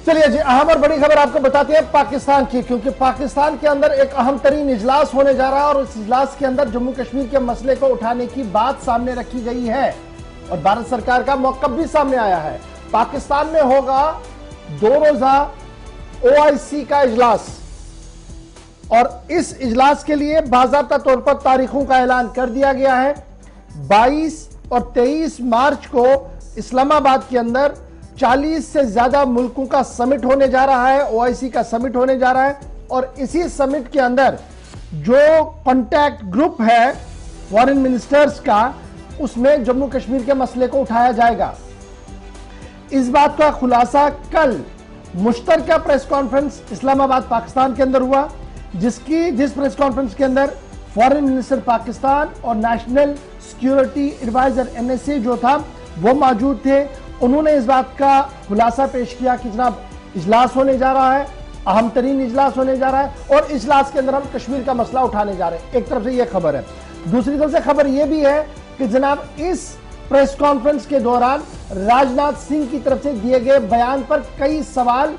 चलिए जी, अहम और बड़ी खबर आपको बताते हैं पाकिस्तान की, क्योंकि पाकिस्तान के अंदर एक अहम तरीन इजलास होने जा रहा है और इस इजलास के अंदर जम्मू कश्मीर के मसले को उठाने की बात सामने रखी गई है और भारत सरकार का मौकफ भी सामने आया है। पाकिस्तान में होगा 2 रोजा OIC का इजलास और इस इजलास के लिए बाज़ाब्ता तौर पर तारीखों का ऐलान कर दिया गया है। 22 और 23 मार्च को इस्लामाबाद के अंदर 40 से ज्यादा मुल्कों का समिट होने जा रहा है, OIC का समिट होने जा रहा है और इसी समिट के अंदर जो कॉन्टैक्ट ग्रुप है फॉरेन मिनिस्टर्स का, उसमें जम्मू कश्मीर के मसले को उठाया जाएगा। इस बात का खुलासा कल मुश्तरका प्रेस कॉन्फ्रेंस इस्लामाबाद पाकिस्तान के अंदर हुआ, जिस प्रेस कॉन्फ्रेंस के अंदर फॉरेन मिनिस्टर पाकिस्तान और नेशनल सिक्योरिटी एडवाइजर NSA जो था वो मौजूद थे। उन्होंने इस बात का खुलासा पेश किया कि जनाब इजलास होने जा रहा है, अहम तरीन इजलास होने जा रहा है और इजलास के अंदर हम कश्मीर का मसला उठाने जा रहे हैं। एक तरफ से यह खबर है, दूसरी तरफ से खबर यह भी है कि जनाब इस प्रेस कॉन्फ्रेंस के दौरान राजनाथ सिंह की तरफ से दिए गए बयान पर कई सवाल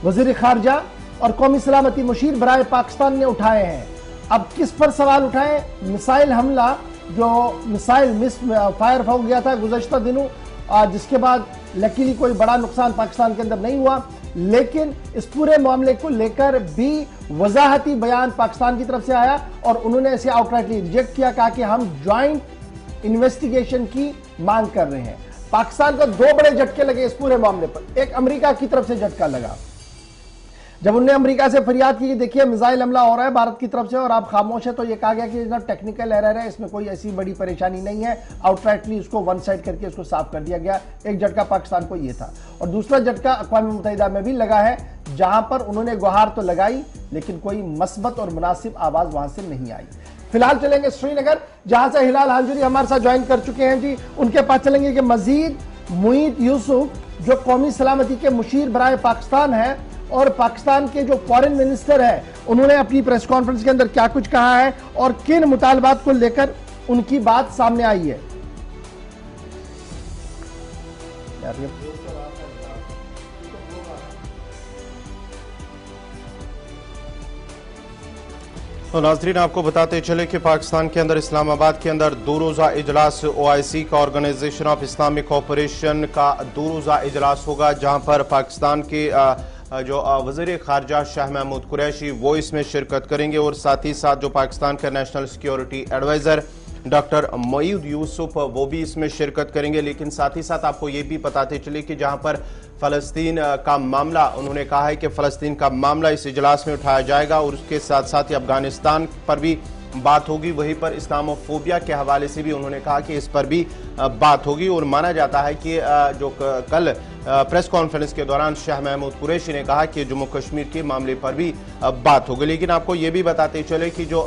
वजीर खारजा और कौमी सलामती मुशीर बराए पाकिस्तान ने उठाए हैं। अब किस पर सवाल उठाए? मिसाइल हमला, जो मिसाइल मिस फायर हो गया था गुज़श्ता दिनों, जिसके बाद लकीली कोई बड़ा नुकसान पाकिस्तान के अंदर नहीं हुआ, लेकिन इस पूरे मामले को लेकर भी वजाहती बयान पाकिस्तान की तरफ से आया और उन्होंने इसे आउटराइटली रिजेक्ट किया, कहा कि हम ज्वाइंट इन्वेस्टिगेशन की मांग कर रहे हैं। पाकिस्तान को 2 बड़े झटके लगे इस पूरे मामले पर। एक अमेरिका की तरफ से झटका लगा जब उन्होंने अमेरिका से फरियाद की कि देखिए मिसाइल हमला हो रहा है भारत की तरफ से और आप खामोश है, तो ये कहा गया कि ना टेक्निकल एरर है, इसमें कोई ऐसी बड़ी परेशानी नहीं है। आउटराइटली उसको वन साइड करके उसको साफ कर दिया गया। एक झटका पाकिस्तान को ये था और दूसरा झटका अक़वाम मुत्तहिदा में भी लगा है, जहां पर उन्होंने गुहार तो लगाई लेकिन कोई मस्बत और मुनासिब आवाज वहां से नहीं आई। फिलहाल चलेंगे श्रीनगर, जहां से हिलाल हांजुरी हमारे साथ ज्वाइन कर चुके हैं जी। उनके पास चलेंगे कि मजीद मुईद यूसुफ जो कौमी सलामती के मुशीर बराए पाकिस्तान है और पाकिस्तान के जो फॉरेन मिनिस्टर है, उन्होंने अपनी प्रेस कॉन्फ्रेंस के अंदर क्या कुछ कहा है और किन मुतालबात को लेकर उनकी बात सामने आई है। तो नाजरीन आपको बताते चले कि पाकिस्तान के अंदर इस्लामाबाद के अंदर 2 रोजा इजलास OIC का, ऑर्गेनाइजेशन ऑफ इस्लामिक कोऑपरेशन का 2 रोजा इजलास होगा, जहां पर पाकिस्तान के जो वज़ीर खारजा शाह महमूद कुरैशी वो इसमें शिरकत करेंगे और साथ ही साथ जो पाकिस्तान का national security adviser doctor Moeed Yusuf वो भी इसमें शिरकत करेंगे। लेकिन साथ ही साथ आपको ये भी बताते चले कि जहां पर फ़लस्तीन का मामला, उन्होंने कहा है कि फ़लस्तीन का मामला इस इजलास में उठाया जाएगा और उसके साथ साथ ही अफगानिस्तान पर भी बात होगी। वहीं पर इस्लामोफोबिया के हवाले से भी उन्होंने कहा कि इस पर भी बात होगी और माना जाता है कि जो कल प्रेस कॉन्फ्रेंस के दौरान शाह महमूद कुरैशी ने कहा कि जम्मू कश्मीर के मामले पर भी बात होगी। लेकिन आपको ये भी बताते चले कि जो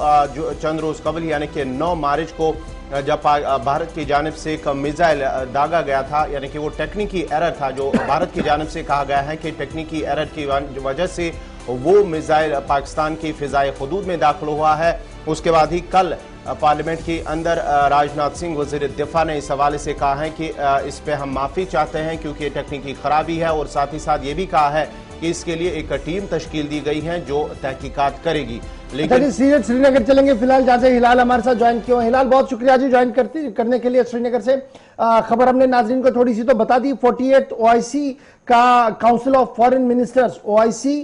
चंद रोज कबल यानी कि 9 मार्च को जब भारत की जानिब से एक मिसाइल दागा गया था, यानी कि वो टेक्निकी एरर था, जो भारत की जानिब से कहा गया है कि टेक्निकी एरर की वजह से वो मिसाइल पाकिस्तान की फिजाई हदूद में दाखिल हुआ है। उसके बाद ही कल पार्लियामेंट के अंदर राजनाथ सिंह वज़ीर दिफा ने इस हवाले से कहा है कि इस पे हम माफ़ी चाहते हैं क्योंकि ये टेक्निकी खराबी है और साथ ही साथ ये भी कहा है कि इसके लिए एक टीम तश्कील दी गई है जो तहकीकात करेगी। लेकिन श्रीनगर चलेंगे फिलहाल, जहां से हिलाल हमारे साथ ज्वाइन किया। हिलाल बहुत शुक्रिया जी ज्वाइन करने के लिए श्रीनगर से। खबर हमने नाजरीन को थोड़ी सी तो बता दी। 48 OIC का council of foreign ministers, OIC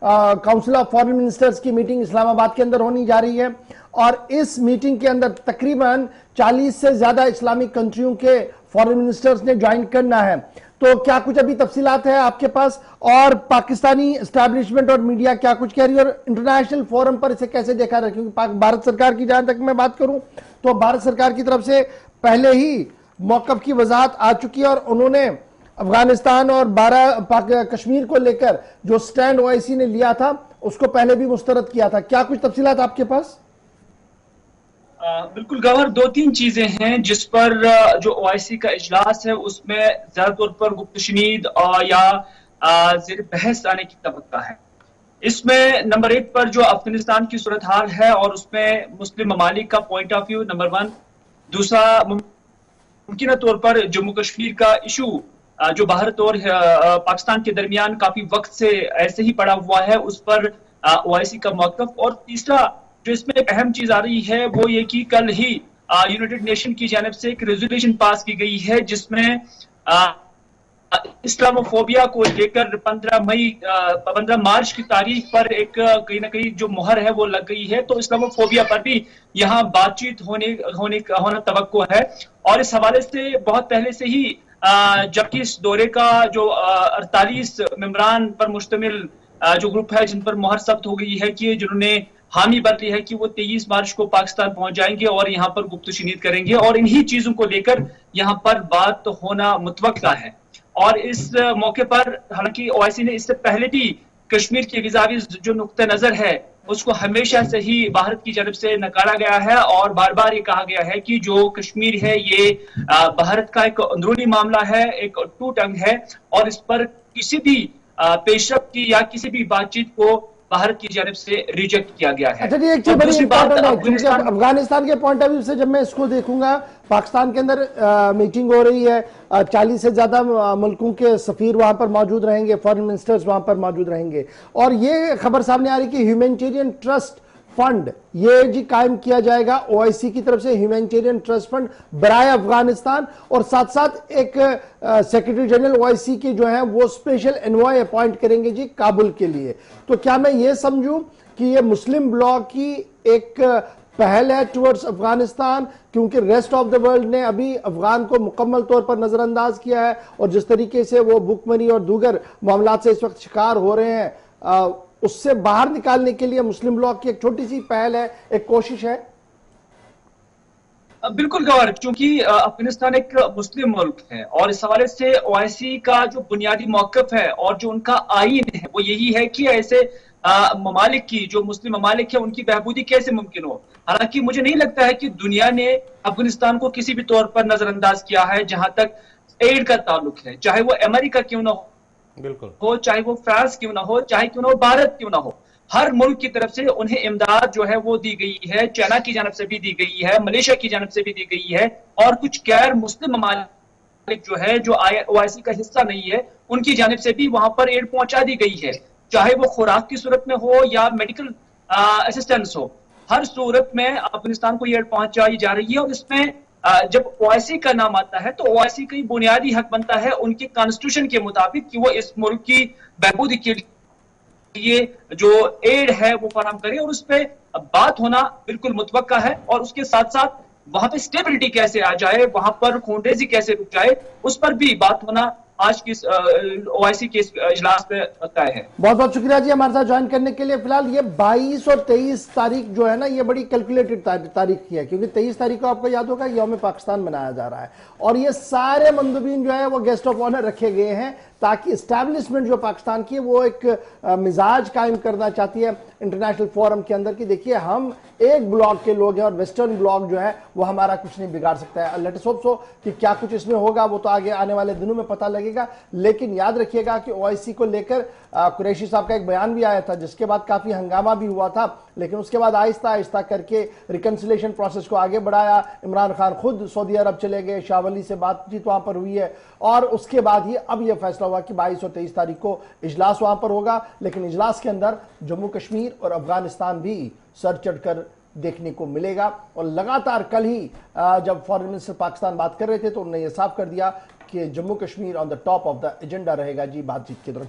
council of foreign ministers की मीटिंग इस्लामाबाद के अंदर होने जा रही है और इस मीटिंग के अंदर तकरीबन 40 से ज्यादा इस्लामिक कंट्रियों के फॉरेन मिनिस्टर्स ने ज्वाइन करना है। तो क्या कुछ अभी तफसीलात है आपके पास और पाकिस्तानी एस्टैब्लिशमेंट और मीडिया क्या कुछ कह रही है और इंटरनेशनल फोरम पर इसे कैसे देखा रहा है? क्योंकि भारत सरकार की जहां तक मैं बात करूं तो भारत सरकार की तरफ से पहले ही मौकफ की वजाहत आ चुकी है और उन्होंने अफगानिस्तान और 12 कश्मीर को लेकर जो स्टैंड OIC ने लिया था उसको पहले भी मुस्तरद किया था। क्या कुछ तफसीलात आपके पास? बिल्कुल गवर, 2-3 चीजें हैं जिस पर जो OIC का इजलास है उसमें ज्यादा तौर पर गुफ्तशनीद या ज़ेर बहस आने की तवक्का है। इसमें नंबर 1 पर जो अफगानिस्तान की सूरत हाल है और उसमें मुस्लिम ममालिक का पॉइंट ऑफ व्यू नंबर 1। दूसरा, मुमकिन तौर पर जम्मू कश्मीर का इशू जो भारत और पाकिस्तान के दरमियान काफी वक्त से ऐसे ही पड़ा हुआ है, उस पर ओआईसी का मौकफ। और तीसरा जो इसमें एक अहम चीज आ रही है वो ये कि कल ही यूनाइटेड नेशन की जानिब से एक रेजोल्यूशन पास की गई है जिसमें इस्लामोफोबिया को लेकर 15 मार्च की तारीख पर एक कहीं ना कहीं जो मुहर है वो लग गई है। तो इस्लामोफोबिया पर भी यहाँ बातचीत होना तवक्को है। और इस हवाले से बहुत पहले से ही जबकि इस दौरे का जो 48 मेंबरान पर मुश्तमिल जो ग्रुप है जिन पर मुहर सख्त हो गई है कि जिन्होंने हामी भर ली है कि वो 23 मार्च को पाकिस्तान पहुंच जाएंगे और यहाँ पर गुफ्तशनीद करेंगे, और इन्हीं चीजों को लेकर यहाँ पर बात होना मुतवक्का है। और इस मौके पर हालांकि ओआईसी ने इससे पहले भी कश्मीर के विजावी जो नुक्ता नजर है उसको हमेशा से ही भारत की तरफ से नकारा गया है, और बार बार ये कहा गया है कि जो कश्मीर है ये भारत का एक अंदरूनी मामला है, एक टूट अंग है, और इस पर किसी भी पेशरफ की या किसी भी बातचीत को भारत की जानब से रिजेक्ट किया गया है। अच्छा जी, एक चीज बड़ी इंपॉर्टेंट है क्योंकि अफगानिस्तान के पॉइंट ऑफ व्यू से जब मैं इसको देखूंगा, पाकिस्तान के अंदर मीटिंग हो रही है, 40 से ज्यादा मुल्कों के सफीर वहां पर मौजूद रहेंगे, फॉरेन मिनिस्टर्स वहां पर मौजूद रहेंगे, और ये खबर सामने आ रही कि ह्यूमैनिटेरियन ट्रस्ट फंड ये जी कायम किया जाएगा ओआईसी की तरफ से, ह्यूमैनिटेरियन ट्रस्ट फंड बराए अफगानिस्तान, और साथ साथ एक सेक्रेटरी जनरल ओआईसी के जो है वो स्पेशल एनवॉय अपॉइंट करेंगे जी काबुल के लिए। तो क्या मैं ये समझूं कि ये मुस्लिम ब्लॉक की एक पहल है टुवर्ड्स अफगानिस्तान, क्योंकि रेस्ट ऑफ द वर्ल्ड ने अभी अफगान को मुकम्मल तौर पर नजरअंदाज किया है, और जिस तरीके से वो भुखमरी और दीगर मामला से इस वक्त शिकार हो रहे हैं उससे बाहर निकालने के लिए मुस्लिम ब्लॉक की एक छोटी सी पहल है, एक कोशिश है। बिल्कुल गौर, क्योंकि अफगानिस्तान एक मुस्लिम मुल्क है और इस हवाले से ओआईसी का जो बुनियादी मौकफ है और जो उनका आईन है वो यही है कि ऐसे ममालिक की, जो मुस्लिम ममालिक है, उनकी बहबूदी कैसे मुमकिन हो। हालांकि मुझे नहीं लगता है कि दुनिया ने अफगानिस्तान को किसी भी तौर पर नजरअंदाज किया है जहां तक एड का ताल्लुक है, चाहे वो अमेरिका क्यों ना हो, चाहे वो फ्रांस क्यों ना हो, चाहे क्यों ना हो भारत क्यों ना हो, हर मुल्क की तरफ से उन्हें इमदाद जो है वो दी गई है। चाइना की जानब से भी दी गई है, मलेशिया की जानब से भी दी गई है, और कुछ गैर मुस्लिम ममालिक जो है जो ओआईसी का हिस्सा नहीं है उनकी जानब से भी वहां पर एड पहुंचा दी गई है, चाहे वो खुराक की सूरत में हो या मेडिकल असिस्टेंस हो। हर सूरत में अफगानिस्तान को ये एड पहुंचाई जा रही है। और इसमें जब ओआईसी का नाम आता है तो ओआईसी का बुनियादी हक बनता है उनके कॉन्स्टिट्यूशन के मुताबिक कि वो इस मुल्क की बहबूदी के लिए जो एड है वो फराहम करे, और उस पर बात होना बिल्कुल मुतवक्का है। और उसके साथ साथ वहां पे स्टेबिलिटी कैसे आ जाए, वहां पर खूनरेजी कैसे रुक जाए, उस पर भी बात होना आज की ओआईसी के इजलास पे तय है। बहुत बहुत शुक्रिया जी हमारे साथ ज्वाइन करने के लिए। फिलहाल ये 22 और 23 तारीख जो है ना, ये बड़ी कैलकुलेटेड तारीख की है, क्योंकि 23 तारीख को आपको याद होगा यौम पाकिस्तान मनाया जा रहा है, और ये सारे मंदुबीन जो है वो गेस्ट ऑफ ऑनर रखे गए हैं ताकि इस्टेब्लिशमेंट जो पाकिस्तान की है वो एक मिजाज कायम करना चाहती है इंटरनेशनल फोरम के अंदर कि देखिए हम एक ब्लॉक के लोग हैं और वेस्टर्न ब्लॉक जो है वो हमारा कुछ नहीं बिगाड़ सकता है। लेट्स होप सो कि क्या कुछ इसमें होगा वो तो आगे आने वाले दिनों में पता लगेगा। लेकिन याद रखिएगा कि ओआईसी को लेकर कुरैशी साहब का एक बयान भी आया था जिसके बाद काफी हंगामा भी हुआ था, लेकिन उसके बाद आहिस्ता आहिस्ता करके रिकंसिलेशन प्रोसेस को आगे बढ़ाया। इमरान खान खुद सऊदी अरब चले गए, शाह वली से बातचीत वहां पर हुई है, और उसके बाद ही अब यह फैसला हुआ कि 22 और 23 तारीख को इजलास वहां पर होगा। लेकिन इजलास के अंदर जम्मू कश्मीर और अफगानिस्तान भी सर चढ़कर देखने को मिलेगा। और लगातार कल ही जब फॉरेन मिनिस्टर पाकिस्तान बात कर रहे थे तो उन्होंने यह साफ कर दिया कि Jammu Kashmir on the top of the agenda रहेगा जी बातचीत के दौरान।